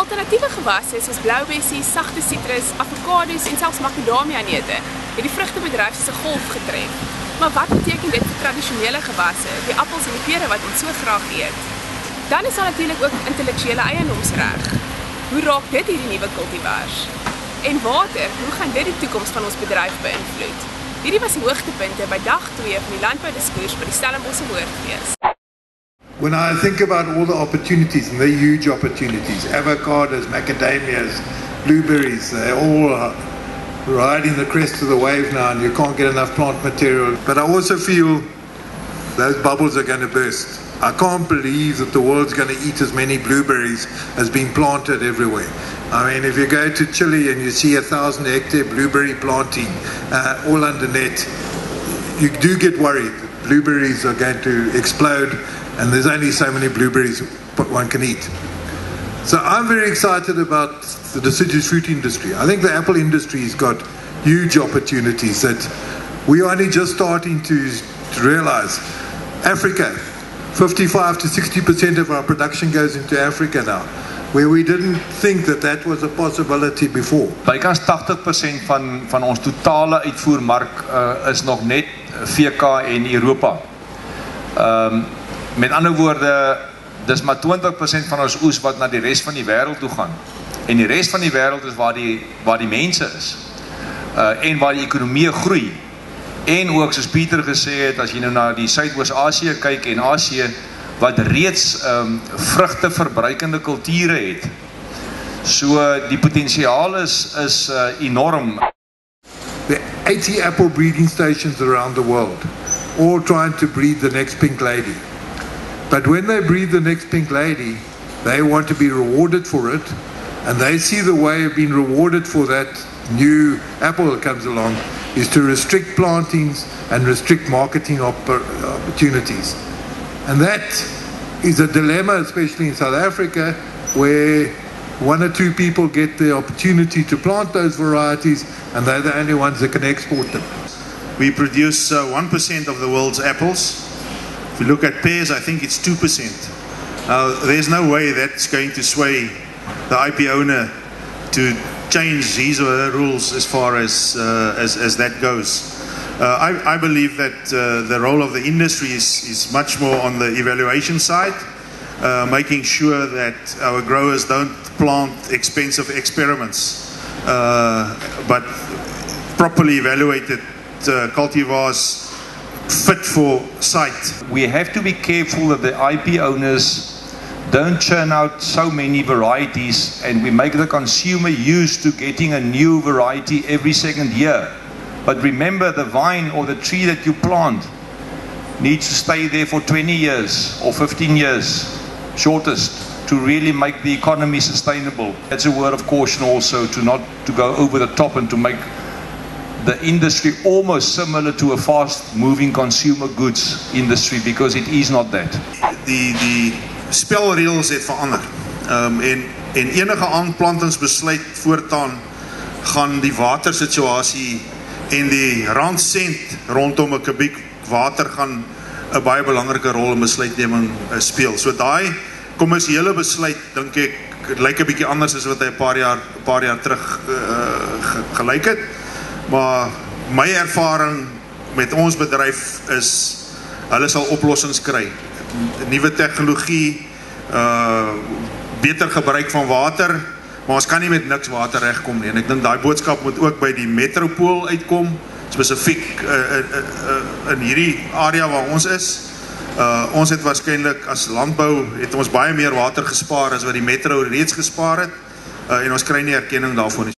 Alternatiewe gewasse soos bloubessies, sagte sitrus, avokados en selfs macadamia-neute het die vrugtebedryf se golf getref. Maar wat beteken dit vir tradisionele gewasse, die appels en die pere wat ons so graag eet? Dan is daar natuurlik ook intellektuele eiendomsreg. Hoe raak dit hierdie nuwe kultivars? En water, hoe gaan dit die toekoms van ons bedryf beïnvloed? Hierdie was die hoogtepunte by dag 2 van die landboudiscours by die Stellenbosch Woordfees. When I think about all the opportunities, and they're huge opportunities, avocados, macadamias, blueberries, they're all riding the crest of the wave now and you can't get enough plant material. But I also feel those bubbles are going to burst. I can't believe that the world's going to eat as many blueberries as being planted everywhere. I mean, if you go to Chile and you see 1,000-hectare blueberry planting all under net, you do get worried that blueberries are going to explode and there's only so many blueberries one can eat. So I'm very excited about the deciduous fruit industry. I think the apple industry has got huge opportunities that we are only just starting to realize. Africa, 55 to 60% of our production goes into Africa now, where we didn't think that that was a possibility before. Bykans 80% van ons totale uitvoermark is nog net VK en Europa. Met ander woorde, dis maar 20% van ons oes wat na die rest van die wêreld toe gaan. En die rest van die wêreld is waar die mense is. En waar die ekonomie groei. En ook, soos Pieter gesê het, as jy nou na die Suidoos-Asië kyk en Asië, wat reeds vrugte verbruikende kulture het. So die potensiaal is enorm. There are 80 apple breeding stations around the world, all trying to breed the next pink lady. But when they breed the next pink lady, they want to be rewarded for it, and they see the way of being rewarded for that new apple that comes along is to restrict plantings and restrict marketing opportunities. And that is a dilemma, especially in South Africa, where one or two people get the opportunity to plant those varieties, and they're the only ones that can export them. We produce 1% of the world's apples. If you look at pears, I think it's 2%. Now, there's no way that's going to sway the IP owner to change his or her rules as far as that goes. I believe that the role of the industry is much more on the evaluation side, making sure that our growers don't plant expensive experiments, but properly evaluated cultivars fit for site. We have to be careful that the IP owners don't churn out so many varieties and we make the consumer used to getting a new variety every second year. But remember, the vine or the tree that you plant needs to stay there for 20 years or 15 years, shortest, to really make the economy sustainable. That's a word of caution also, to not to go over the top and to make the industry almost similar to a fast-moving consumer goods industry, because it is not that. Die spelreëls het verander. En enige aanplantingsbesluit voortaan gaan die watersituasie en die randsent rondom 'n kubiek water gaan 'n baie belangrike rol in besluitneming speel. So daai kommersiële besluit, dink ek, lyk 'n bietjie anders as wat hy 'n paar jaar terug gelyk het. Maar my ervaring met ons bedryf is, hulle sal oplossings kry. Nuwe tegnologie, beter gebruik van water, maar ons kan nie met niks water regkom nie. En ek dink daai boodskap moet ook by die metropool uitkom, spesifiek in hierdie area waar ons is. Ons het waarskynlik as landbou het ons baie meer water gespaar as wat die metro reeds gespaar het, en ons kry nie erkenning daarvoor nie.